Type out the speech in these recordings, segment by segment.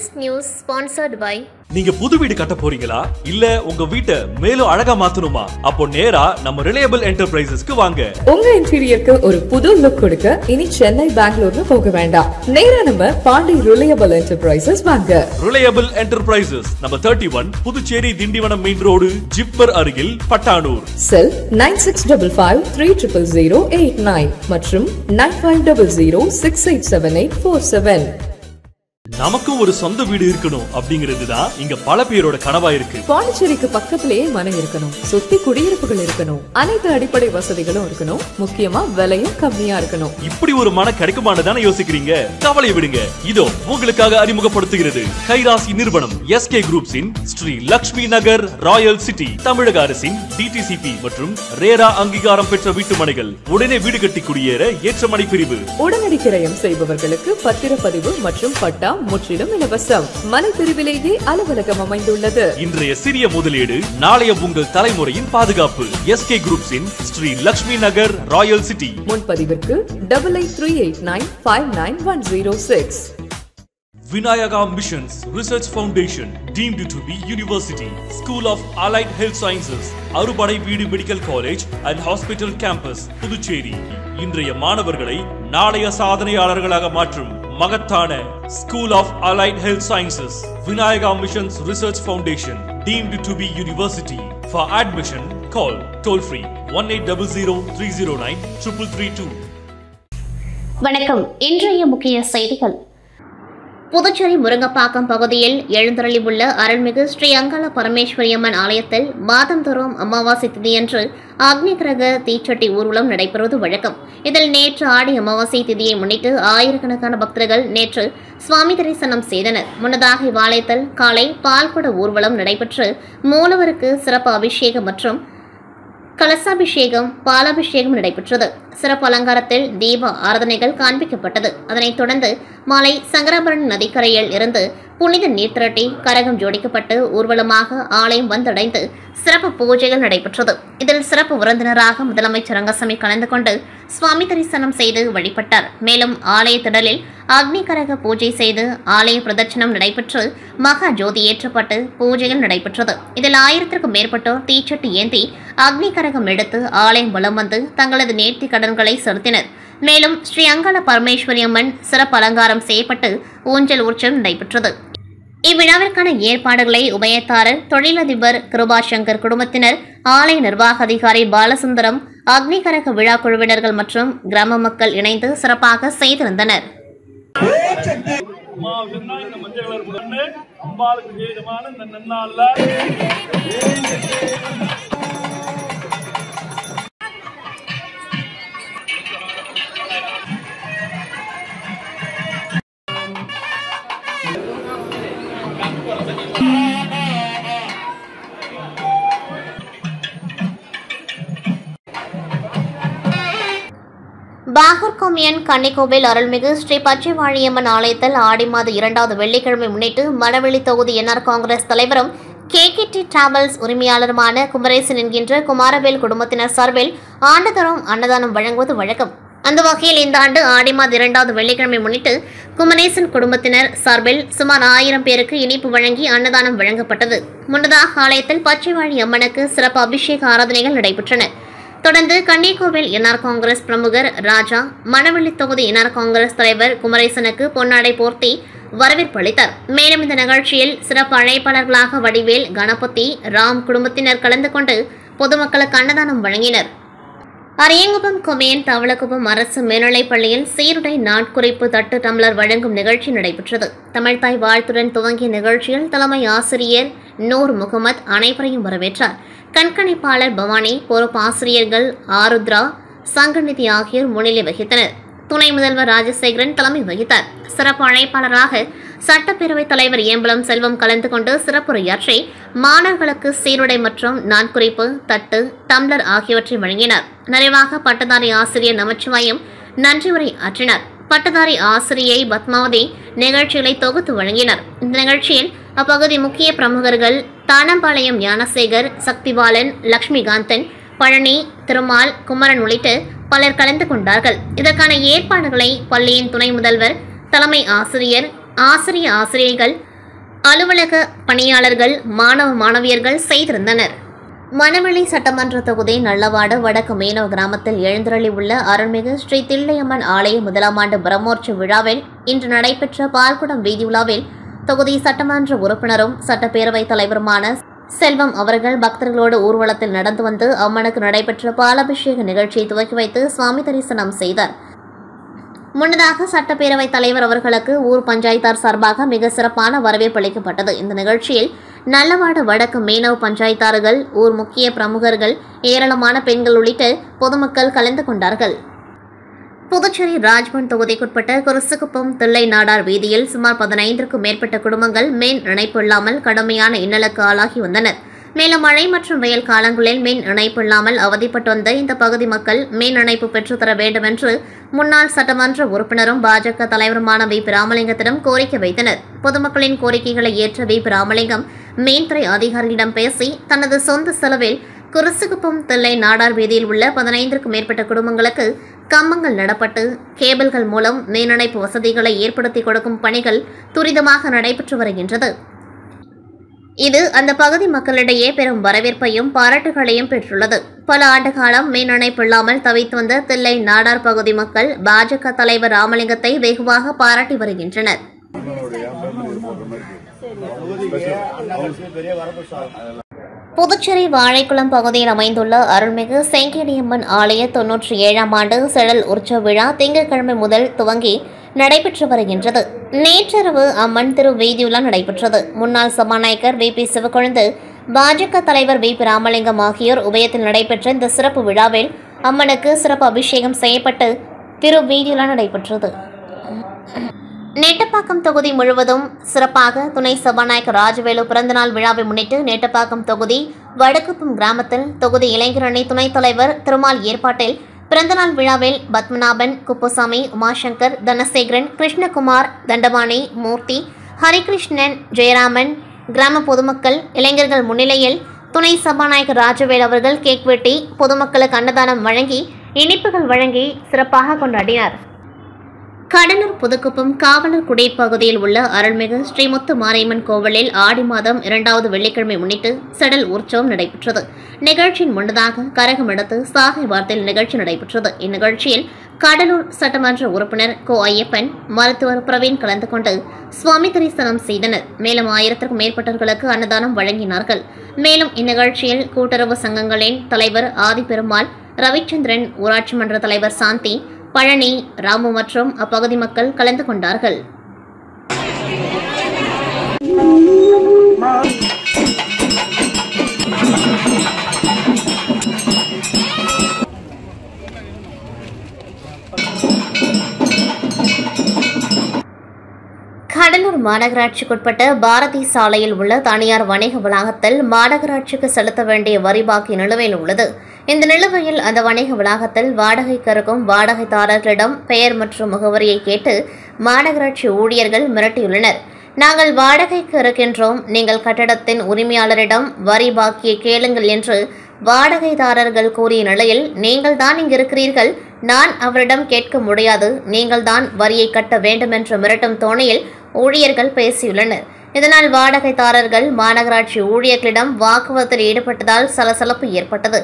This news sponsored by நீங்க புது வீடு கட்ட போறீங்களா இல்ல உங்க வீட்டை மேலும் அழகா மாத்தணுமா அப்போ நேரா நம்ம ரிலையபிள் என்டர்பிரைசஸ்க்கு வாங்க. உங்க இன்டீரியருக்கு ஒரு புது லுக் கொடுக்க இனி சென்னை பெங்களூர்னு போக வேண்டாம். நேரா நம்ம பாண்டி ரிலையபிள் என்டர்பிரைசஸ் வாங்க. Reliable enterprises number 31 Puducherry Tindivanam main road zipper அருகில் பட்டானூர். செல் 9655300089 மற்றும் 9500687847. நமக்கும் ஒரு சொந்த வீடு இருக்கணும் அப்படிங்கிறது தான் இங்க பல பேரோட கனவா இருக்கு. பாண்டிச்சேரிக்கு பக்கத்திலேயே மனை இருக்கணும், சுத்தி குடியிருப்புகள் இருக்கணும், அனைத்து அடிப்படை வசதிகளும் இருக்கணும், முக்கியமா விலையும் கம்மியா இருக்கணும். இப்படி ஒரு மன கிடைக்குமான்னு தானே யோசிக்கிறீங்க? கவலை விடுங்க, இதோ உங்களுக்காக அறிமுகப்படுத்துகிறது கைராசி நிறுவனம் SK குரூப்ஸின் ஸ்ரீ லக்ஷ்மி நகர் ராயல் சிட்டி. தமிழக அரசின் DTCP மற்றும் ரேரா அங்கீகாரம் பெற்ற வீட்டு மனைகள். உடனே வீடு கட்டி குடியேற ஏற்ற மனை பிரிவு. உடனடி கிரயம் செய்பவர்களுக்கு பத்திரப்பதிவு மற்றும் பட்டா முற்றிலும் இலவசம். மனை பிரிவிலேயே அலுவலகம் அமைந்துள்ளது. இன்றைய சிறிய முதலீடு நாளைய உங்கள் தலைமுறையின் பாதுகாப்பு. SK குரூப்ஸின் Sri Lakshmi Nagar Royal city. முன்பதிவிற்கு 8838959106. Vinayaka Missions Research Foundation deemed to be University, School of Allied Health Sciences, அறுபடை வீடு medical college and hospital campus Puducherry. இன்றைய மாணவர்களை நாளைய சாதனையாளர்களாக மாற்றும் மகத்தான School of Allied Health Sciences, Vinayaka Missions Research Foundation deemed to be University. For admission, call toll free 1800-309-3332. வணக்கம். இன்றைய முக்கிய செய்திகள். புதுச்சேரி முருங்கப்பாக்கம் பகுதியில் எழுந்தருளி உள்ள அருள்மிகு ஸ்ரீ அங்காள பரமேஸ்வரியம்மன் ஆலயத்தில் மாதந்தோறும் அமாவாசை திதியன்று அக்னிகிரக தீச்சட்டி ஊர்வலம் நடைபெறுவது வழக்கம். இதில் நேற்று ஆடி அமாவாசை திதியை முன்னிட்டு ஆயிரக்கணக்கான பக்தர்கள் நேற்று சுவாமி தரிசனம் செய்தனர். முன்னதாக இவ்வாலயத்தில் காலை பால்குட ஊர்வலம் நடைபெற்று மூலவருக்கு சிறப்பு அபிஷேகம் மற்றும் கலசாபிஷேகம் பாலாபிஷேகம் நடைபெற்றது. சிறப்பு அலங்காரத்தில் தீப ஆராதனைகள் காண்பிக்கப்பட்டது. அதனைத் தொடர்ந்து மாலை சங்கராபரணி நதிக்கரையில் இருந்து புனித நீர் திரட்டி கரகம் ஜோடிக்கப்பட்டு ஊர்வலமாக ஆலயம் வந்தடைந்து சிறப்பு பூஜைகள் நடைபெற்றது. இதில் சிறப்பு விருந்தினராக முதலமைச்சர் ரங்கசாமி கலந்து கொண்டு சுவாமி தரிசனம் செய்து வழிபட்டார். மேலும் ஆலய திடலில் அக்னி கரக பூஜை செய்து ஆலய பிரதட்சணம் நடைபெற்று மகா ஜோதி ஏற்றப்பட்டு பூஜைகள் நடைபெற்றது. இதில் 1000க்கும் மேற்பட்டோர் தீச்சட்டி ஏந்தி அக்னி கரகம் எடுத்து ஆலயம் வலம் வந்து தங்களது நேர்த்தி கடன்களை செலுத்தினர். மேலும் ஸ்ரீ அங்காள பரமேஸ்வரியம்மன் சிறப்பு அலங்காரம் செய்யப்பட்டு ஊஞ்சல் உற்சவம் நடைபெற்றது. இவ்விழாவிற்கான ஏற்பாடுகளை உபயதாரர் தொழிலதிபர் கிருபாசங்கர் குடும்பத்தினர், ஆலய நிர்வாக அதிகாரி பாலசுந்தரம், அக்னிகரக விழா குழுவினர்கள் மற்றும் கிராம மக்கள் இணைந்து சிறப்பாக செய்திருந்தனர். பாகூர் கொம்மியன் கன்னிக்கோவில் அருள்மிகு ஸ்ரீ பச்சைவாழியம்மன் ஆலயத்தில் ஆடி மாத 2வது வெள்ளிக்கிழமை முன்னிட்டு மணவெளி தொகுதி NR காங்கிரஸ் தலைவரும் KKT டிராவல்ஸ் உரிமையாளருமான குமரேசன் என்கின்ற குமாரவேல் குடும்பத்தினர் சார்பில் ஆண்டுதோறும் அன்னதானம் வழங்குவது வழக்கம். அந்த வகையில் இந்த ஆண்டு ஆடி மாத 2வது வெள்ளிக்கிழமை முன்னிட்டு குமரேசன் குடும்பத்தினர் சார்பில் சுமார் 1000 பேருக்கு இனிப்பு வழங்கி அன்னதானம் வழங்கப்பட்டது. முன்னதாக ஆலயத்தில் பச்சைவாழி அம்மனுக்கு சிறப்பு அபிஷேக ஆராதனைகள் நடைபெற்றன. தொடர்ந்து கன்னிக்கோவில் NR காங்கிரஸ் பிரமுகர் ராஜா, மணவெளி தொகுதி NR காங்கிரஸ் தலைவர் குமரேசனுக்கு பொன்னாடை போர்த்தி வரவேற்பு அளித்தார். மேலும் இந்த நிகழ்ச்சியில் சிறப்பு அழைப்பாளர்களாக வடிவேல், கணபதி, ராம் குடும்பத்தினர் கலந்து கொண்டு பொதுமக்களுக்கு அன்னதானம் வழங்கினர். அரியங்குப்பம் கொம்மியன் தவளக்குப்பம் அரசு மேல்நிலைப் பள்ளியில் சீருடை நாட்குறிப்பு தட்டு டம்ளர் வழங்கும் நிகழ்ச்சி நடைபெற்றது. தமிழ்தாய் வாழ்த்துடன் துவங்கிய நிகழ்ச்சியில் தலைமை ஆசிரியர் நூர் முகமது அனைவரையும் வரவேற்றார். கண்காணிப்பாளர் பவானி, பொறுப்பு ஆசிரியர்கள் ஆருத்ரா, சங்கநிதி ஆகியோர் முன்னிலை வகித்தனர். துணை முதல்வர் ராஜசேகரன் தலைமை வகித்தார். சிறப்பு அழைப்பாளராக சட்டப்பேரவைத் தலைவர் ஏம்பலம் செல்வம் கலந்து கொண்டு சிறப்புரையாற்றி மாணவர்களுக்கு சீருடை மற்றும் நாட்குறிப்பு தட்டு டம்ளர் ஆகியவற்றை வழங்கினார். நிறைவாக பட்டதாரி ஆசிரியர் நமச்சிவாயம் நன்றி உரை ஆற்றினார். பட்டதாரி ஆசிரியை பத்மாவதி நிகழ்ச்சிகளை தொகுத்து வழங்கினார். இந்த நிகழ்ச்சியில் அப்பகுதி முக்கிய பிரமுகர்கள் தானம்பாளையம் ஞானசேகர், சக்திபாலன், லட்சுமிகாந்தன், பழனி, திருமால், குமரன் உள்ளிட்ட பலர் கலந்து கொண்டார்கள். இதற்கான ஏற்பாடுகளை பள்ளியின் துணை முதல்வர், தலைமை ஆசிரியர், ஆசிரியர்கள், அலுவலக பணியாளர்கள், மாணவ மாணவியர்கள் செய்திருந்தனர். மணவெளி சட்டமன்ற தொகுதி நல்லவாடு வடக்கு மீனவ கிராமத்தில் எழுந்தருளி உள்ள அருள்மிகு ஸ்ரீ தில்லையம்மன் ஆலய முதலாம் ஆண்டு பிரம்மோற்சவ விழாவில் இன்று நடைபெற்ற பால்குடம் வீதி உலாவில் தொகுதி சட்டமன்ற உறுப்பினரும் சட்டப்பேரவைத் தலைவருமான செல்வம் அவர்கள் பக்தர்களோடு ஊர்வலத்தில் நடந்து வந்து அம்மனுக்கு நடைபெற்ற பாலாபிஷேக நிகழ்ச்சியை துவக்கி வைத்து சுவாமி தரிசனம் செய்தார். முன்னதாக சட்டப்பேரவைத் தலைவர் அவர்களுக்கு ஊர் பஞ்சாயத்தார் சார்பாக மிக சிறப்பான வரவேற்பு அளிக்கப்பட்டது. இந்த நிகழ்ச்சியில் நல்லவாடு வடக்கு மீனவ பஞ்சாயத்தார்கள், ஊர் முக்கிய பிரமுகர்கள், ஏராளமான பெண்கள் உள்ளிட்ட பொதுமக்கள் கலந்து கொண்டார்கள். புதுச்சேரி ராஜ்பவன் தொகுதிக்குட்பட்ட குருசுகுப்பம் தில்லை நாடார் வீதியில் சுமார் 15க்கும் மேற்பட்ட குடும்பங்கள் மின் இணைப்பு இல்லாமல் கடுமையான இன்னலுக்கு ஆளாகி வந்தனர். மேலும் மழை மற்றும் வெயில் காலங்களில் மின் இணைப்பு இல்லாமல் அவதிப்பட்டு வந்த இந்த பகுதி மக்கள் மின் இணைப்பு பெற்றுத்தர வேண்டும் என்று முன்னாள் சட்டமன்ற உறுப்பினரும் பாஜக தலைவருமான வி. ராமலிங்கத்திடம் கோரிக்கை வைத்தனர். பொதுமக்களின் கோரிக்கைகளை ஏற்ற வி. ராமலிங்கம் மின்துறை அதிகாரிகளிடம் பேசி தனது சொந்த செலவில் குருசுகுப்பம் தில்லை நாடார் வீதியில் உள்ள 15க்கும் மேற்பட்ட குடும்பங்களுக்கு கம்பங்கள் நடப்பட்டு கேபிள்கள் மூலம் மின் இணைப்பு வசதிகளை ஏற்படுத்தி கொடுக்கும் பணிகள் துரிதமாக நடைபெற்று வருகின்றது. இது அந்த பகுதி மக்களிடையே பெரும் வரவேற்பையும் பாராட்டுகளையும் பெற்றுள்ளது. பல ஆண்டு காலம் மின் இணைப்பு இல்லாமல் தவித்து வந்த தில்லை நாடார் பகுதி மக்கள் பாஜக தலைவர் ராமலிங்கத்தை வெகுவாக பாராட்டி வருகின்றனர். புதுச்சேரி வாழைக்குளம் பகுதியில் அமைந்துள்ள அருள்மிகு செங்கேடியம்மன் ஆலய 97ஆம் ஆண்டு செடல் உற்சவ விழா திங்கட்கிழமை முதல் துவங்கி நடைபெற்று வருகின்றது. நேற்றிரவு அம்மன் திரு வீதியுலா நடைபெற்றது. முன்னாள் சபாநாயகர் வி. பி. சிவக்கொழுந்து, பாஜக தலைவர் வி. பி. ராமலிங்கம் ஆகியோர் உபயத்தில் நடைபெற்ற இந்த சிறப்பு விழாவில் அம்மனுக்கு சிறப்பு அபிஷேகம் செய்யப்பட்டு திரு வீதியுலா நடைபெற்றது. நெட்டப்பாக்கம் தொகுதி முழுவதும் சிறப்பாக துணை சபாநாயகர் ராஜவேலு பிறந்தநாள் விழாவை முன்னிட்டு நெட்டப்பாக்கம் தொகுதி வடக்குப்பம் கிராமத்தில் தொகுதி இளைஞரணி துணைத் தலைவர் திருமால் ஏற்பாட்டில் பிறந்தநாள் விழாவில் பத்மநாபன், குப்புசாமி, உமாசங்கர், தனசேகரன், கிருஷ்ணகுமார், தண்டபாணி, மூர்த்தி, ஹரிகிருஷ்ணன், ஜெயராமன், கிராம பொதுமக்கள், இளைஞர்கள் முன்னிலையில் துணை சபாநாயகர் ராஜவேல் அவர்கள் கேக் வெட்டி பொதுமக்களுக்கு அன்னதானம் வழங்கி இனிப்புகள் வழங்கி சிறப்பாக கொண்டாடினார். கடலூர் புதுக்குப்பம் காவலர் குடி பகுதியில் உள்ள அருள்மிகு ஸ்ரீமுத்து மாரியம்மன் கோவிலில் ஆடி மாதம் 2வது வெள்ளிக்கிழமை முன்னிட்டு செடல் உற்சவம் நடைபெற்றது. நிகழ்ச்சியின் முன்னதாக கரகம் எடுத்து சாகை வார்த்தையில் நிகழ்ச்சி நடைபெற்றது. இந்நிகழ்ச்சியில் கடலூர் சட்டமன்ற உறுப்பினர் கோ. ஐயப்பன், மருத்துவர் பிரவீன் கலந்து கொண்டு சுவாமி தரிசனம் செய்தனர். மேலும் 1000க்கும் மேற்பட்டவர்களுக்கு அன்னதானம் வழங்கினார்கள். மேலும் இந்நிகழ்ச்சியில் கூட்டுறவு சங்கங்களின் தலைவர் ஆதிபெருமாள், ரவிச்சந்திரன், ஊராட்சி மன்ற தலைவர் சாந்தி, பழனி, ராமு மற்றும் அப்பகுதி மக்கள் கலந்து கொண்டார்கள். கடலூர் மாநகராட்சிக்குட்பட்ட பாரதி சாலையில் உள்ள தனியார் வணிக வளாகத்தில் மாநகராட்சிக்கு செலுத்த வேண்டிய வரி பாக்கி நிலுவையில் உள்ளது. இந்த நிலுவையில் அந்த வணிக வளாகத்தில் வாடகைக்கு இருக்கும் வாடகைதாரர்களிடம் பெயர் மற்றும் முகவரியை கேட்டு மாநகராட்சி ஊழியர்கள் மிரட்டியுள்ளனர். நாங்கள் வாடகைக்கு இருக்கின்றோம், நீங்கள் கட்டடத்தின் உரிமையாளரிடம் வரி பாக்கியை கேளுங்கள் என்று வாடகைதாரர்கள் கூறிய நிலையில், நீங்கள் தான் இங்கு இருக்கிறீர்கள், நான் அவரிடம் கேட்க முடியாது, நீங்கள் தான் வரியை கட்ட வேண்டும் என்று மிரட்டும் தோணியில் ஊழியர்கள் பேசியுள்ளனர். இதனால் வாடகைதாரர்கள் மாநகராட்சி ஊழியர்களிடம் வாக்குவாதத்தில் ஈடுபட்டதால் சலசலப்பு ஏற்பட்டது.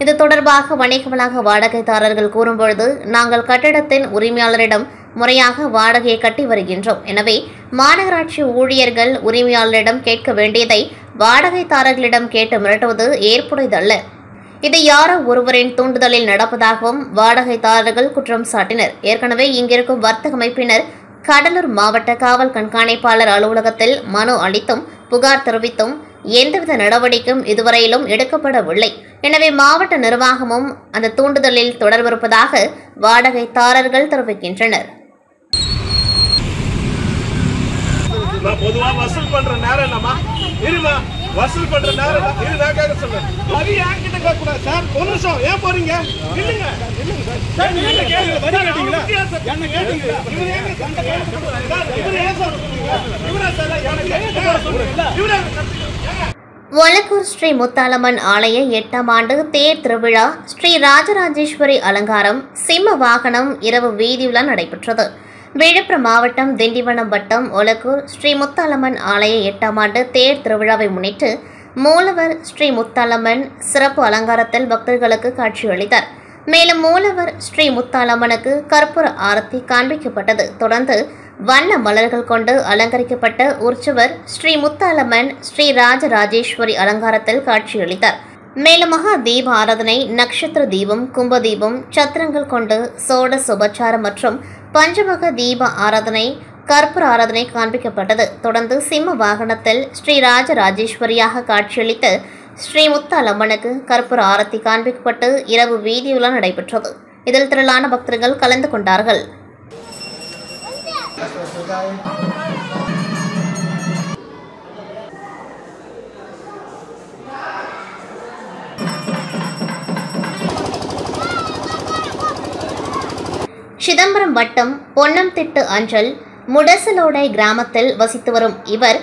இது தொடர்பாக வணிக வளாக வாடகைதாரர்கள் கூறும்பொழுது, நாங்கள் கட்டிடத்தின் உரிமையாளரிடம் முறையாக வாடகையை கட்டி வருகின்றோம், எனவே மாநகராட்சி ஊழியர்கள் உரிமையாளரிடம் கேட்க வேண்டியதை வாடகைதாரர்களிடம் கேட்டு மிரட்டுவது ஏற்புடையதல்ல. இது யாரோ ஒருவரின் தூண்டுதலில் நடப்பதாகவும் வாடகைதாரர்கள் குற்றம் சாட்டினர். ஏற்கனவே இங்கிருக்கும் வர்த்தக அமைப்பினர் கடலூர் மாவட்ட காவல் கண்காணிப்பாளர் அலுவலகத்தில் மனு அளித்தும் புகார் தெரிவித்தும் எந்தவித நடவடிக்கையும் இதுவரையிலும் எடுக்கப்படவில்லை. எனவே மாவட்ட நிர்வாகமும் அந்த தூண்டுதலில் தொடர்பிருப்பதாக வாடகைதாரர்கள் தெரிவிக்கின்றனர். வசூல் பண்ற நேரம் இது நான் கேட்க சொல்றேன். வரி யார்கிட்ட கேட்க கூடாது சார். ஒரு நிமிஷம் ஏன் போறீங்க? இல்லங்க சார், நீங்க கேளுங்க. வரி கேட்டீங்களா? என்ன கேட்டீங்களா? இவரே ஏன் சண்டை கேட்கறாரு சார்? இவரே ஏன் சொல்றீங்க? இவரே சார் எனக்கு கேட்க சொல்றீங்க. இவரே ஒலக்கூர் ஸ்ரீ முத்தாலம்மன் ஆலய 8ஆம் ஆண்டு தேர் திருவிழா, ஸ்ரீ ராஜராஜேஸ்வரி அலங்காரம், சிம்ம வாகனம் இரவு வீதியுலா நடைபெற்றது. விழுப்புரம் மாவட்டம் திண்டிவனம் வட்டம் ஒலக்கூர் ஸ்ரீ முத்தாலம்மன் ஆலய 8ஆம் ஆண்டு தேர் திருவிழாவை முன்னிட்டு மூலவர் ஸ்ரீ முத்தாலம்மன் சிறப்பு அலங்காரத்தில் பக்தர்களுக்கு காட்சியளித்தார். மேலும் மூலவர் ஸ்ரீ முத்தாலம்மனுக்கு கற்பூர ஆரத்தி காண்பிக்கப்பட்டது. தொடர்ந்து வண்ண மலர்கள் கொண்டு அலங்கரிக்கப்பட்ட உற்சவர் ஸ்ரீ முத்தாலம்மன் ஸ்ரீ ராஜராஜேஸ்வரி அலங்காரத்தில் காட்சியளித்தார். மேலும் மகா தீப ஆராதனை, நட்சத்திர தீபம், கும்ப தீபம், சத்திரங்கள் கொண்டு சோட சுபச்சாரம் மற்றும் பஞ்சமுக தீப ஆராதனை, கற்பூர ஆராதனை காண்பிக்கப்பட்டது. தொடர்ந்து சிம்ம வாகனத்தில் ஸ்ரீ ராஜராஜேஸ்வரியாக காட்சியளித்த ஸ்ரீ முத்தாலம்மனுக்கு கற்பூர ஆரத்தி காண்பிக்கப்பட்டு இரவு வீதியுலா நடைபெற்றது. இதில் திரளான பக்தர்கள் கலந்து கொண்டார்கள். சிதம்பரம் வட்டம் பொன்னம்திட்டு அஞ்சல் முடசலோடை கிராமத்தில் வசித்து வரும் இவர்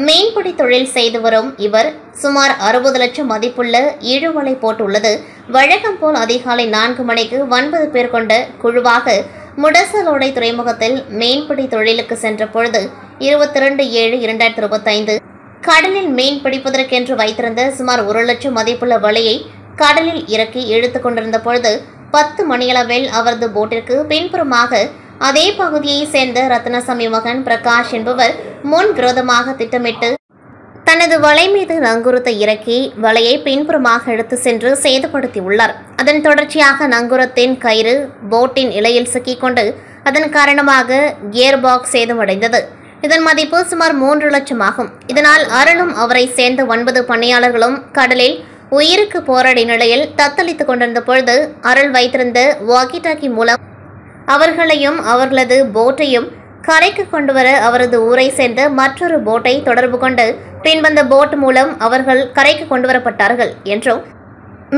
மீன்பிடி தொழில் செய்து வரும் இவர் சுமார் 60 லட்சம் மதிப்புள்ள இழுவலை போட்டுள்ளது. வழக்கம் போல் அதிகாலை 4 மணிக்கு 9 பேர் கொண்ட குழுவாக முடசலோடை துறைமுகத்தில் மீன்பிடி தொழிலுக்கு சென்ற பொழுது 22/7/2025 கடலில் மீன் பிடிப்பதற்கென்று வைத்திருந்த சுமார் 1 லட்சம் மதிப்புள்ள வலையை கடலில் இறக்கி இழுத்துக் கொண்டிருந்த பொழுது 10 மணியளவில் அவரது போட்டிற்கு பின்புறமாக அதே பகுதியை சேர்ந்த ரத்னசாமி மகன் பிரகாஷ் என்பவர் முன் விரோதமாக திட்டமிட்டு தனது வலை மீது நங்கூரத்தை இறக்கி வலையை பின்புறமாக எடுத்து சென்று சேதப்படுத்தியுள்ளார். அதன் தொடர்ச்சியாக நங்கூரத்தின் கயிறு போட்டின் இலையில் சிக்கிக்கொண்டு அதன் காரணமாக கியர் பாக்ஸ் சேதமடைந்தது. இதன் மதிப்பு சுமார் 3 லட்சம் ஆகும். இதனால் அருளும் அவரை சேர்ந்த 9 பணியாளர்களும் கடலில் உயிருக்கு போராடிய நிலையில் தத்தளித்துக் கொண்டிருந்த பொழுது அருள் வைத்திருந்த வாக்கி டாக்கி மூலம் அவர்களையும் அவர்களது போட்டையும் கரைக்கு கொண்டுவர அவரது ஊரை சேர்ந்த மற்றொரு போட்டை தொடர்பு கொண்டு பின்வந்த போட் மூலம் அவர்கள் கரைக்கு கொண்டுவரப்பட்டார்கள் என்றும்,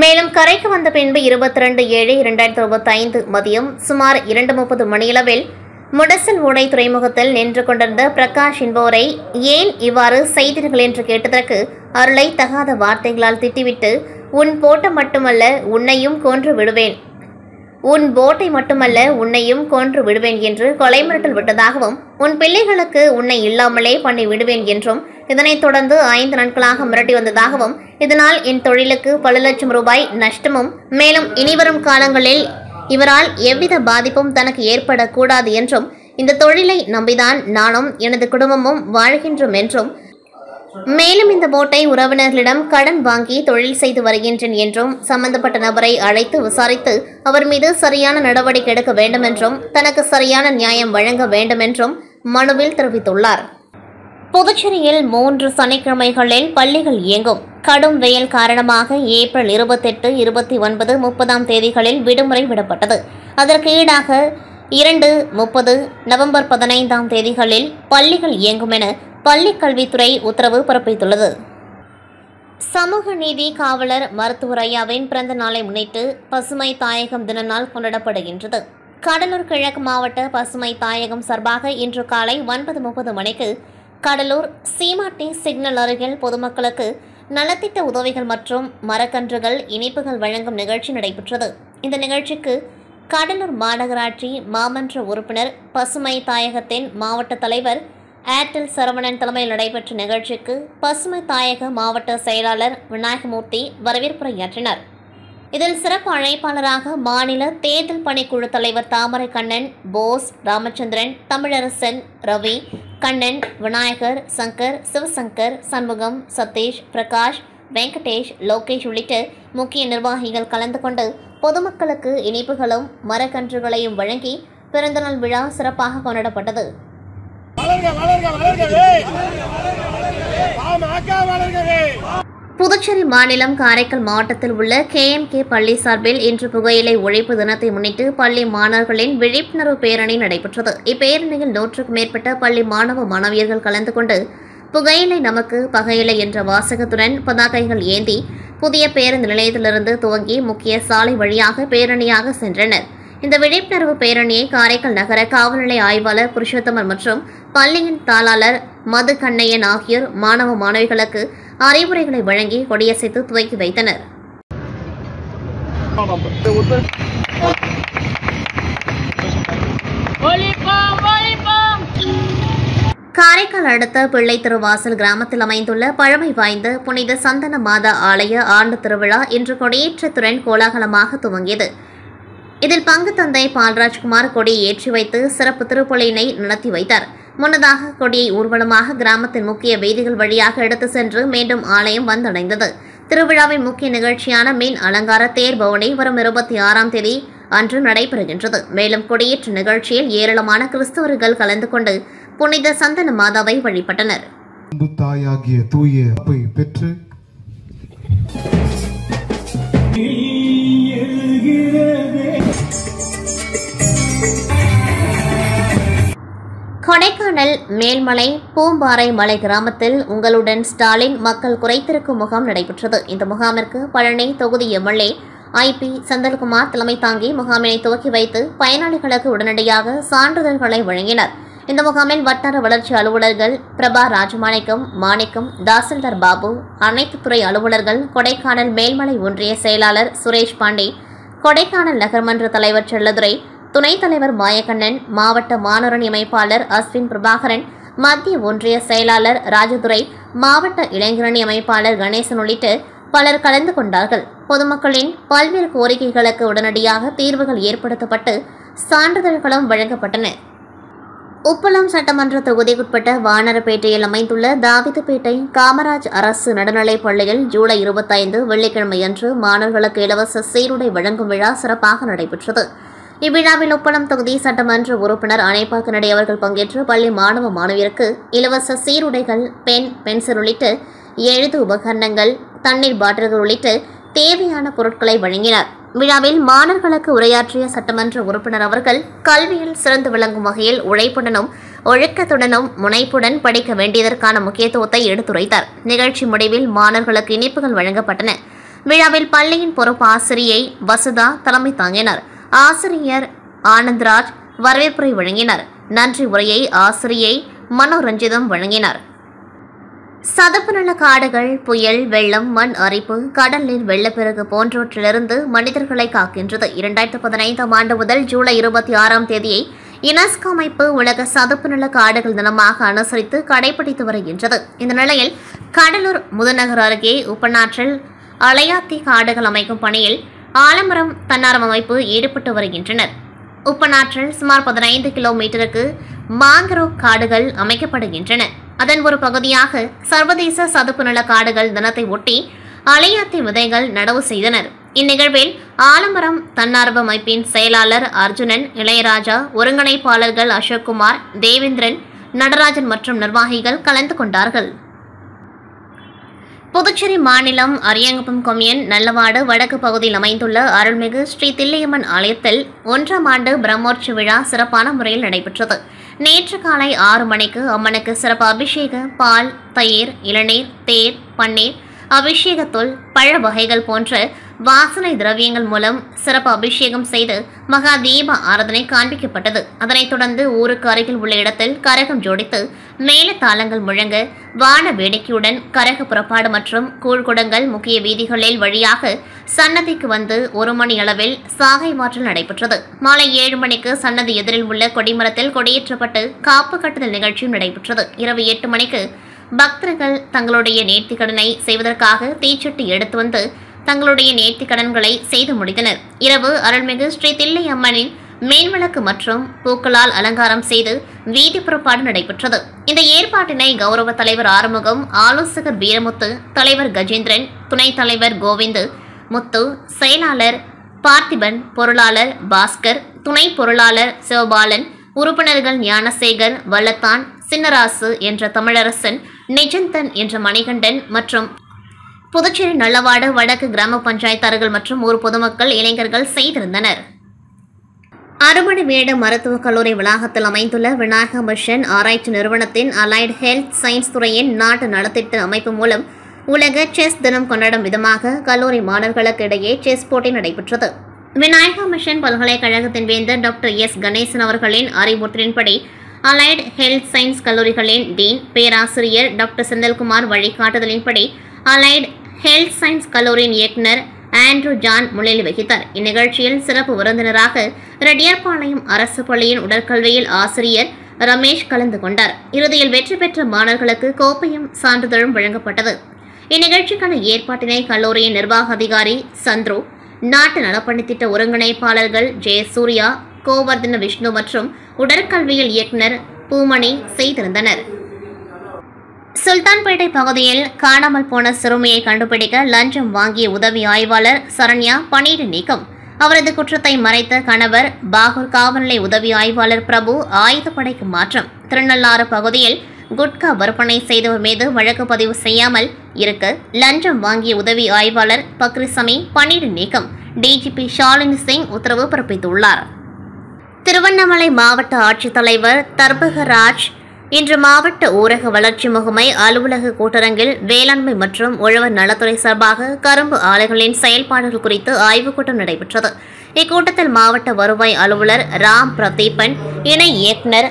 மேலும் கரைக்கு வந்த பின்பு 22/7/2025 மதியம் சுமார் 2:30 மணியளவில் முடசல் ஓடை துறைமுகத்தில் நின்று கொண்டிருந்த பிரகாஷ் என்பவரை ஏன் இவ்வாறு செய்தீர்கள் என்று கேட்டதற்கு அருளை தகாத வார்த்தைகளால் திட்டிவிட்டு உன் போட்டை மட்டுமல்ல உன்னையும் கொன்று விடுவேன், உன் போட்டை மட்டுமல்ல உன்னையும் கொன்று விடுவேன் என்று கொலை மிரட்டல் விட்டதாகவும் உன் பிள்ளைகளுக்கு உன்னை இல்லாமலே பண்ணி விடுவேன் என்றும் இதனைத் தொடர்ந்து 5 நாட்களாக மிரட்டி வந்ததாகவும் இதனால் என் தொழிலுக்கு பல லட்சம் ரூபாய் நஷ்டமும் மேலும் இனிவரும் காலங்களில் இவரால் எவ்வித பாதிப்பும் தனக்கு ஏற்படக்கூடாது என்றும் இந்த தொழிலை நம்பிதான் நானும் எனது குடும்பமும் வாழ்கின்றோம் என்றும் மேலும் இந்த போட்டை உறவினர்களிடம் கடன் வாங்கி தொழில் செய்து வருகின்றேன் என்றும் சம்பந்தப்பட்ட நபரை அழைத்து விசாரித்து அவர் மீது சரியான நடவடிக்கை எடுக்க வேண்டும் என்றும் தனக்கு சரியான நியாயம் வழங்க வேண்டும் என்றும் மனுவில் தெரிவித்துள்ளார். புதுச்சேரியில் 3 சனிக்கிழமைகளில் பள்ளிகள் இயங்கும். கடும் வெயில் காரணமாக ஏப்ரல் 28, 29, 30 தேதிகளில் விடுமுறை விடப்பட்டது. அதற்கு ஈடாக 2, 30, நவம்பர் 15 தேதிகளில் பள்ளிகள் இயங்கும் என பள்ளிக் கல்வித்துறை உத்தரவு பிறப்பித்துள்ளது. சமூக நீதி காவலர் மருத்துவர் ஐயாவின் பிறந்த நாளை முன்னிட்டு பசுமை தாயகம் தின நாள் கொண்டாடப்படுகின்றது. கடலூர் கிழக்கு மாவட்ட பசுமை தாயகம் சார்பாக இன்று காலை 9:30 மணிக்கு கடலூர் சீமாட்டி சிக்னல் அருகில் பொதுமக்களுக்கு நலத்திட்ட உதவிகள் மற்றும் மரக்கன்றுகள் இனிப்புகள் வழங்கும் நிகழ்ச்சி நடைபெற்றது. இந்த நிகழ்ச்சிக்கு கடலூர் மாநகராட்சி மாமன்ற உறுப்பினர் பசுமை தாயகத்தின் மாவட்ட தலைவர் ஏர்டெல் சரவணன் தலைமையில் நடைபெற்ற நிகழ்ச்சிக்கு பசுமை தாயக மாவட்ட செயலாளர் விநாயகமூர்த்தி வரவேற்புரையாற்றினார். இதில் சிறப்பு அழைப்பாளராக மாநில தேர்தல் பணிக்குழு தலைவர் தாமரை கண்ணன், போஸ், ராமச்சந்திரன், தமிழரசன், ரவி, கண்ணன், விநாயகர், சங்கர், சிவசங்கர், சண்முகம், சதீஷ், பிரகாஷ், வெங்கடேஷ், லோகேஷ் உள்ளிட்ட முக்கிய நிர்வாகிகள் கலந்து கொண்டு பொதுமக்களுக்கு இனிப்புகளும் மரக்கன்றுகளையும் வழங்கி பிறந்தநாள் விழா சிறப்பாக கொண்டாடப்பட்டது. புதுச்சேரி மாநிலம் காரைக்கால் மாவட்டத்தில் உள்ள KMK பள்ளி சார்பில் இன்று புகையிலை ஒழிப்பு தினத்தை முன்னிட்டு பள்ளி மாணவர்களின் விழிப்புணர்வு பேரணி நடைபெற்றது. இப்பேரணியில் 100க்கும் மேற்பட்ட பள்ளி மாணவ மாணவியர்கள் கலந்து கொண்டு புகையிலை நமக்கு பகையிலை என்ற வாசகத்துடன் பதாகைகள் ஏந்தி புதிய பேருந்து நிலையத்திலிருந்து துவங்கி முக்கிய சாலை வழியாக பேரணியாக சென்றனர். இந்த விழிப்புணர்வு பேரணியை காரைக்கால் நகர காவல் நிலைய ஆய்வாளர் புருஷோத்தமர் மற்றும் பள்ளியின் தாளாளர் மது கண்ணையன் ஆகியோர் மாணவ மாணவிகளுக்கு அறிவுரைகளை வழங்கி கொடியசைத்து துவக்கி வைத்தனர். ஒழிப்போம் காரைக்கால் அடுத்த பிள்ளை திருவாசல் கிராமத்தில் அமைந்துள்ள பழமை வாய்ந்த புனித சந்தன மாதா ஆலய ஆண்டு திருவிழா இன்று கொடியேற்றத்துடன் கோலாகலமாக துவங்கியது. இதில் பங்கு தந்தை பால்ராஜ்குமார் கொடியை ஏற்றி வைத்து சிறப்பு திருப்பலியினை நடத்தி வைத்தார். முன்னதாக கொடியை ஊர்வலமாக கிராமத்தின் முக்கிய வீதிகள் வழியாக எடுத்து சென்று மீண்டும் ஆலயம் வந்தடைந்தது. திருவிழாவின் முக்கிய நிகழ்ச்சியான மீன் அலங்கார தேர் பவனி வரும் 26ஆம் தேதி அன்று நடைபெறுகின்றது. மேலும் கொடியேற்ற நிகழ்ச்சியில் ஏராளமான கிறிஸ்தவர்கள் கலந்து கொண்டு புனித சந்தன மாதாவை வழிபட்டனர். தாயாகிய தூய அப்பை பெற்று கொடைக்கானல் மேல்மலை பூம்பாறை மலை கிராமத்தில் உங்களுடன் ஸ்டாலின் மக்கள் குறைத்திருக்கும் முகாம் நடைபெற்றது. இந்த முகாமிற்கு பழனி தொகுதி எம்எல்ஏ IP செந்தில்குமார் தலைமை தாங்கி முகாமினை துவக்கி வைத்து பயனாளிகளுக்கு உடனடியாக சான்றிதழ்களை வழங்கினர். இந்த முகாமில் வட்டார வளர்ச்சி அலுவலர்கள் பிரபா ராஜமாணிக்கம், மாணிக்கம், தாசில்தார் பாபு, அனைத்து துறை அலுவலர்கள், கொடைக்கானல் மேல்மலை ஒன்றிய செயலாளர் சுரேஷ் பாண்டே, கொடைக்கானல் நகர்மன்ற தலைவர் செல்லதுரை, துணைத் தலைவர் மாயக்கண்ணன், மாவட்ட மாணவரணி அமைப்பாளர் அஸ்வின் பிரபாகரன், மத்திய ஒன்றிய செயலாளர் ராஜதுரை, மாவட்ட இளைஞரணி அமைப்பாளர் கணேசன் உள்ளிட்ட பலர் கலந்து கொண்டார்கள். பொதுமக்களின் பல்வேறு கோரிக்கைகளுக்கு உடனடியாக தீர்வுகள் ஏற்படுத்தப்பட்டு சான்றிதழ்களும் வழங்கப்பட்டன. உப்பளம் சட்டமன்ற தொகுதிக்குட்பட்ட வானரப்பேட்டையில் அமைந்துள்ள தாவிதப்பேட்டை காமராஜ் அரசு நடுநிலைப் பள்ளியில் ஜூலை 25 வெள்ளிக்கிழமையன்று மாணவர்களுக்கு இலவச சீருடை வழங்கும் விழா சிறப்பாக நடைபெற்றது. இவ்விழாவில் உப்பளம் தொகுதி சட்டமன்ற உறுப்பினர் அனைப்பா கனடி அவர்கள் பங்கேற்று பள்ளி மாணவ மாணவியருக்கு இலவச சீருடைகள், பென், பென்சில் உள்ளிட்ட எழுது உபகரணங்கள், தண்ணீர் பாட்டில்கள் உள்ளிட்ட தேவையான பொருட்களை வழங்கினார். விழாவில் மாணவர்களுக்கு உரையாற்றிய சட்டமன்ற உறுப்பினர் அவர்கள் கல்வியில் சிறந்து விளங்கும் வகையில் உழைப்புடனும் ஒழுக்கத்துடனும் முனைப்புடன் படிக்க வேண்டியதற்கான முக்கியத்துவத்தை எடுத்துரைத்தார். நிகழ்ச்சி முடிவில் மாணவர்களுக்கு இனிப்புகள் வழங்கப்பட்டன. விழாவில் பள்ளியின் பொறுப்பு ஆசிரியை வசுதா தலைமை தாங்கினார். ஆசிரியர் ஆனந்த்ராஜ் வரவேற்புரை வழங்கினார். நன்றி உரையை ஆசிரியை மனோரஞ்சிதம் வழங்கினார். சதுப்பு நில காடுகள் புயல், வெள்ளம், மண் அரிப்பு, கடல் நீர் வெள்ளப்பெருக்கு போன்றவற்றிலிருந்து மனிதர்களை காக்கின்றது. 2015ஆம் ஆண்டு முதல் ஜூலை 26ஆம் தேதியை யுனெஸ்கோ அமைப்பு உலக சதுப்பு நில காடுகள் தினமாக அனுசரித்து கடைபிடித்து வருகின்றது. இந்த நிலையில் கடலூர் முதநகர் அருகே உப்பனாற்றில் அலையாத்தி காடுகள் அமைக்கும் பணியில் ஆலமரம் தன்னார்வ அமைப்பு ஈடுபட்டு வருகின்றனர். உப்பனாற்றில் சுமார் 15 கிலோமீட்டருக்கு மாங்கரோவ் காடுகள் அமைக்கப்படுகின்றன. அதன் ஒரு பகுதியாக சர்வதேச சதுப்பு நில காடுகள் தினத்தை ஒட்டி அலையாத்தி விதைகள் நடவு செய்தனர். இந்நிகழ்வில் ஆலமரம் தன்னார்வ அமைப்பின் செயலாளர் அர்ஜுனன், இளையராஜா, ஒருங்கிணைப்பாளர்கள் அசோக்குமார், தேவேந்திரன், நடராஜன் மற்றும் நிர்வாகிகள் கலந்து கொண்டார்கள். புதுச்சேரி மாநிலம் அரியாங்குப்பம் கொம்யூன் நல்லவாடு வடக்கு பகுதியில் அமைந்துள்ள அருள்மிகு ஸ்ரீ தில்லையம்மன் ஆலயத்தில் 1ஆம் ஆண்டு பிரம்மோற்சவ விழா சிறப்பான முறையில் நடைபெற்றது. நேற்று காலை 6 மணிக்கு அம்மனுக்கு சிறப்பு அபிஷேக, பால், தயிர், இளநீர், தேர், பன்னீர், அபிஷேகத்தூள், பழ வகைகள் போன்ற வாசனை திரவியங்கள் மூலம் சிறப்பு அபிஷேகம் செய்து மகா தீப ஆராதனை காண்பிக்கப்பட்டது. அதனைத் தொடர்ந்து ஊருக்கு அருகில் உள்ள இடத்தில் கரகம் ஜோடித்து மேல தாளங்கள் முழங்க வான வேடிக்கையுடன் கரக புறப்பாடு மற்றும் கூழ்குடங்கள் முக்கிய வீதிகளில் வழியாக சன்னதிக்கு வந்து 1 மணி அளவில் சாகை மாற்றல் நடைபெற்றது. மாலை 7 மணிக்கு சன்னதி எதிரில் உள்ள கொடிமரத்தில் கொடியேற்றப்பட்டு காப்பு கட்டுதல் நிகழ்ச்சியும் நடைபெற்றது. இரவு 8 மணிக்கு பக்தர்கள் தங்களுடைய நேர்த்திக்கடனை செய்வதற்காக தீச்சட்டி எடுத்து வந்து தங்களுடைய நேர்த்திக்கடன்களை செய்து முடித்தனர். இரவு அருள்மிகு ஸ்ரீ தில்லை அம்மனின் மேல்விளக்கு மற்றும் பூக்களால் அலங்காரம் செய்து வீதி புறப்பாடு நடைபெற்றது. இந்த ஏற்பாட்டினை கௌரவ தலைவர் ஆறுமுகம், ஆலோசகர் வீரமுத்து, தலைவர் கஜேந்திரன், துணைத் தலைவர் கோவிந்து, முத்து, செயலாளர் பார்த்திபன், பொருளாளர் பாஸ்கர், துணை பொருளாளர் சிவபாலன், உறுப்பினர்கள் ஞானசேகர், வல்லத்தான், சின்னராசு என்ற தமிழரசன், நிஜந்தன் என்ற மணிகண்டன் மற்றும் புதுச்சேரி நல்லவாடு வடக்கு கிராம பஞ்சாயத்தார்கள் மற்றும் ஊர் பொதுமக்கள், இளைஞர்கள் செய்திருந்தனர். அருமணிமேடு மருத்துவக் கல்லூரி வளாகத்தில் அமைந்துள்ள விநாயகா மிஷன் ஆராய்ச்சி நிறுவனத்தின் அலைடு ஹெல்த் சயின்ஸ் துறையின் நாட்டு நலத்திட்ட அமைப்பு மூலம் உலக செஸ் தினம் கொண்டாடும் விதமாக கல்லூரி மாணவர்களுக்கு இடையே செஸ் போட்டி நடைபெற்றது. விநாயகா மிஷன் பல்கலைக்கழகத்தின் வேந்தர் டாக்டர் S. கணேசன் அவர்களின் அறிவுறுத்தலின்படி அலைடு ஹெல்த் சயின்ஸ் கல்லூரிகளின் டீன் பேராசிரியர் டாக்டர் செந்தில்குமார் வழிகாட்டுதலின்படி அலைடு ஹெல்த் சயின்ஸ் கல்லூரியின் இயக்குநர் ஆண்ட்ரூ ஜான் முன்னிலை வகித்தார். இந்நிகழ்ச்சியில் சிறப்பு விருந்தினராக ரெட்டியார்பாளையம் அரசு பள்ளியின் உடற்கல்வியில் ஆசிரியர் ரமேஷ் கலந்து கொண்டார். இறுதியில் வெற்றி பெற்ற மாணவர்களுக்கு கோப்பையும் சான்றிதழும் வழங்கப்பட்டது. இந்நிகழ்ச்சிக்கான ஏற்பாட்டினை கல்லூரியின் நிர்வாக அதிகாரி சந்துரு, நாட்டு நலப்பணித்திட்ட ஒருங்கிணைப்பாளர்கள் ஜெயசூர்யா, கோவர்தன விஷ்ணு மற்றும் உடற்கல்வியல் இயக்குநர் பூமணி செய்திருந்தனர். சுல்தான்பேட்டை பகுதியில் காணாமல் போன சிறுமியை கண்டுபிடிக்க லஞ்சம் வாங்கிய உதவி ஆய்வாளர் சரண்யா பணியிட நீக்கம். அவரது குற்றத்தை மறைத்த கணவர் பாகூர் காவல்நிலை உதவி ஆய்வாளர் பிரபு ஆயுதப்படைக்கு மாற்றம். திருநள்ளாறு பகுதியில் குட்கா விற்பனை செய்தவர் மீது வழக்கு பதிவு செய்யாமல் இருக்க லஞ்சம் வாங்கிய உதவி ஆய்வாளர் பக்ரிசமி பணியிட நீக்கம். டிஜிபி ஷாலினி சிங் உத்தரவு பிறப்பித்துள்ளார். திருவண்ணாமலை மாவட்ட ஆட்சித்தலைவர் தர்பகராஜ் இன்று மாவட்ட ஊரக வளர்ச்சி முகமை அலுவலக கூட்டரங்கில் வேளாண்மை மற்றும் உழவர் நலத்துறை சார்பாக கரும்பு ஆலைகளின் செயல்பாடுகள் குறித்து ஆய்வுக் கூட்டம் நடைபெற்றது. இக்கூட்டத்தில் மாவட்ட வருவாய் அலுவலர் ராம் பிரதீபன், இணை இயக்குநர்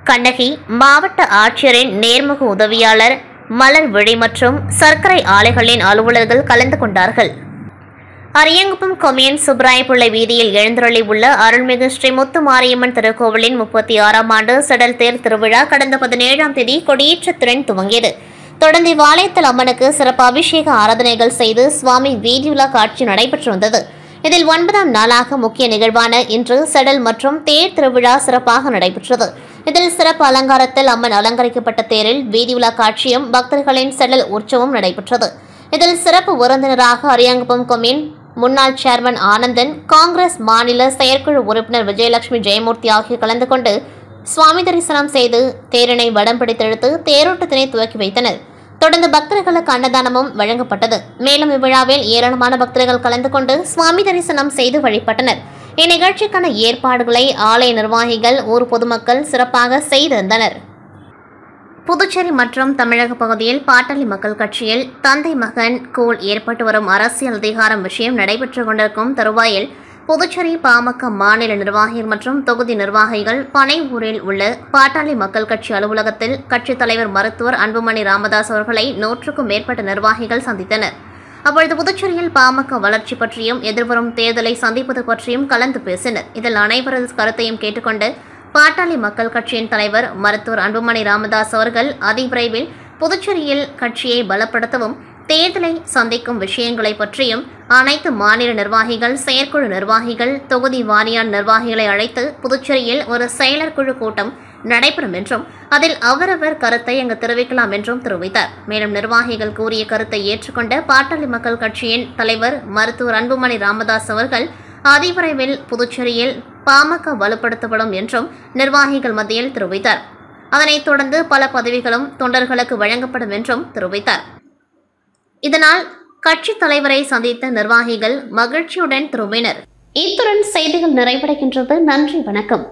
கண்ணகி, மாவட்ட ஆட்சியரின் நேர்முக உதவியாளர் மலர்விழி மற்றும் சர்க்கரை ஆலைகளின் அலுவலர்கள் கலந்து கொண்டார்கள். அரியங்குப்பம் கொம்யூன் சுப்ராயபிள்ளை வீதியில் எழுந்தருளி உள்ள அருள்மிகு ஸ்ரீ முத்துமாரியம்மன் திருக்கோவிலின் 36ஆம் ஆண்டு செடல் தேர் திருவிழா கடந்த 17ஆம் தேதி கொடியேற்றத்துடன் துவங்கியது. தொடர்ந்து வாளையத்தல் அம்மனுக்கு சிறப்பு அபிஷேக ஆராதனைகள் செய்து சுவாமி வீதியுலா காட்சி நடைபெற்று வந்தது. இதில் 9ஆம் நாளாக முக்கிய நிகழ்வான இன்று செடல் மற்றும் தேர் திருவிழா சிறப்பாக நடைபெற்றது. இதில் சிறப்பு அலங்காரத்தில் அம்மன் அலங்கரிக்கப்பட்ட தேரில் வீதியுலா காட்சியும் பக்தர்களின் செடல் உற்சவம் நடைபெற்றது. இதில் சிறப்பு விருந்தினராக அரியங்குப்பம் கொம்யூன் முன்னாள் சேர்மன் ஆனந்தன், காங்கிரஸ் மாநில செயற்குழு உறுப்பினர் விஜயலட்சுமி ஜெயமூர்த்தி ஆகியோர் கலந்து கொண்டு சுவாமி தரிசனம் செய்து தேரினை வடம் பிடித்தெடுத்து தேரோட்டத்தினை துவக்கி வைத்தனர். தொடர்ந்து பக்தர்களுக்கு அன்னதானமும் வழங்கப்பட்டது. மேலும் இவ்விழாவில் ஏராளமான பக்தர்கள் கலந்து கொண்டு சுவாமி தரிசனம் செய்து வழிபட்டனர். இந்நிகழ்ச்சிக்கான ஏற்பாடுகளை ஆலய நிர்வாகிகள், ஊர் பொதுமக்கள் சிறப்பாக செய்திருந்தனர். புதுச்சேரி மற்றும் தமிழக பகுதியில் பாட்டாளி மக்கள் கட்சியில் தந்தை மகன் கோல் ஏற்பட்டு வரும் அரசியல் அதிகாரம் விஷயம் நடைபெற்றுக் கொண்டிருக்கும் தருவாயில் புதுச்சேரி பாமக மாநில நிர்வாகிகள் மற்றும் தொகுதி நிர்வாகிகள் பனையூரில் உள்ள பாட்டாளி மக்கள் கட்சி அலுவலகத்தில் கட்சித் தலைவர் மருத்துவர் அன்புமணி ராமதாஸ் அவர்களை 100க்கும் மேற்பட்ட நிர்வாகிகள் சந்தித்தனர். அப்பொழுது புதுச்சேரியில் பாமக வளர்ச்சி பற்றியும் எதிர்வரும் தேர்தலை சந்திப்பது பற்றியும் கலந்து பேசினர். இதில் அனைவரது கருத்தையும் கேட்டுக்கொண்டு பாட்டாளி மக்கள் கட்சியின் தலைவர் மருத்துவர் அன்புமணி ராமதாஸ் அவர்கள் அதிவிரைவில் புதுச்சேரியில் கட்சியை பலப்படுத்தவும் தேர்தலை சந்திக்கும் விஷயங்களை பற்றியும் அனைத்து மாநில நிர்வாகிகள், செயற்குழு நிர்வாகிகள், தொகுதி வாரியான நிர்வாகிகளை அழைத்து புதுச்சேரியில் ஒரு செயலர் குழு கூட்டம் நடைபெறும் என்றும் அதில் அவரவர் கருத்தை அங்கு தெரிவிக்கலாம் என்றும் தெரிவித்தார். மேலும் நிர்வாகிகள் கூறிய கருத்தை ஏற்றுக்கொண்ட பாட்டாளி மக்கள் கட்சியின் தலைவர் மருத்துவர் அன்புமணி ராமதாஸ் அவர்கள் அதிவிரைவில் புதுச்சேரியில் பாமக வலுப்படுத்தப்படும் என்றும் நிர்வாகிகள் மத்தியில் தெரிவித்தார். அதனைத் தொடர்ந்து பல பதவிகளும் தொண்டர்களுக்கு வழங்கப்படும் என்றும் தெரிவித்தார். இதனால் கட்சித் தலைவரை சந்தித்த நிர்வாகிகள் மகிழ்ச்சியுடன் திரும்பினர். இத்துடன் செய்திகள் நிறைவடைகின்றது. நன்றி, வணக்கம்.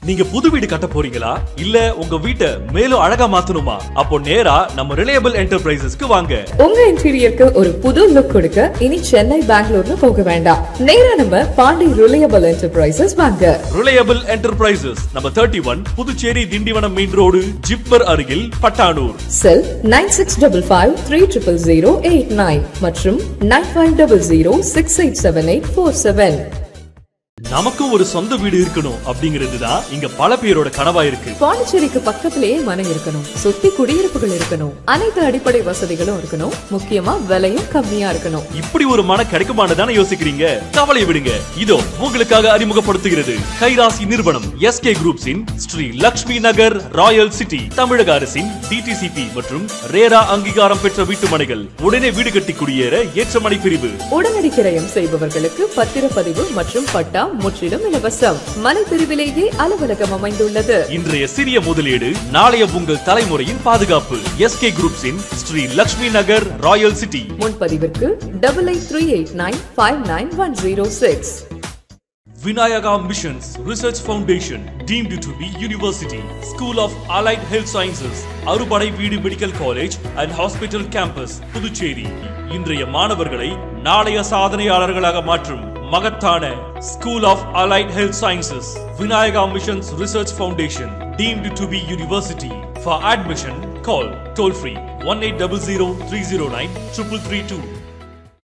நீங்க புது வீடு கட்ட போறீங்களா? இல்ல உங்க வீட்டை மேலும் அழகா மாத்தணுமா? அப்போ நேரா நம்ம ரிலையபிள் என்டர்பிரைசஸ்க்கு வாங்க. உங்க இன்டீரியருக்கு ஒரு புது லுக் கொடுக்க இனி சென்னை, பெங்களூர்னு போக வேண்டாம். நேரா நம்ம பாண்டி ரிலையபிள் என்டர்பிரைசஸ் வாங்க. ரிலையபிள் என்டர்பிரைசஸ் நம்ம 31 புதுச்சேரி திண்டிவனம் மெயின் ரோடு, ஜிப்மர் அருகில், பட்டானூர். செல் 9655300089 மற்றும் 9500687847. நமக்கும் ஒரு சொந்த வீடு இருக்கணும் அப்படிங்கிறது தான் இங்க பல பேரோட கனவா இருக்கு. பாண்டிச்சேரிக்கு பக்கத்திலேயே மனம் இருக்கணும், சுத்தி குடியிருப்புகள் இருக்கணும், அனைத்து அடிப்படை வசதிகளும் இருக்கணும், முக்கியமா விலையும் கம்மியா இருக்கணும். இப்படி ஒரு மன கிடைக்குமான்னு தானே யோசிக்கிறீங்க? கவலை விடுங்க, இதோ உங்களுக்காக அறிமுகப்படுத்துகிறது கைராசி நிறுவனம் SK குரூப்ஸின் ஸ்ரீ லக்ஷ்மி நகர் ராயல் சிட்டி. தமிழக அரசின் DTCP மற்றும் ரேரா அங்கீகாரம் பெற்ற வீட்டுமனைகள், உடனே வீடு கட்டி குடியேற ஏற்ற மனை பிரிவு, உடனடி கிரயம் செய்பவர்களுக்கு பத்திரப்பதிவு மற்றும் பட்டா முற்றிலும் இலவசம். மனை பிரிவிலேயே அலுவலகம் அமைந்துள்ளது. இன்றைய சிறிய முதலீடு நாளைய உங்கள் தலைமுறையின் பாதுகாப்பு. SK குரூப்ஸின் Sri Lakshmi Nagar Royal city. முன்பதிவிற்கு 8838959106. Vinayaka Missions Research Foundation, deemed to be University, School of Allied Health Sciences, அறுபடை வீடு medical college and Hospital Campus, Puducherry. இன்றைய மாணவர்களை நாளைய சாதனையாளர்களாக மாற்றும் மகத்தான School of Allied Health Sciences, Vinayaka Missions Research Foundation, deemed to be University. For admission, call toll free 1800 309 3332.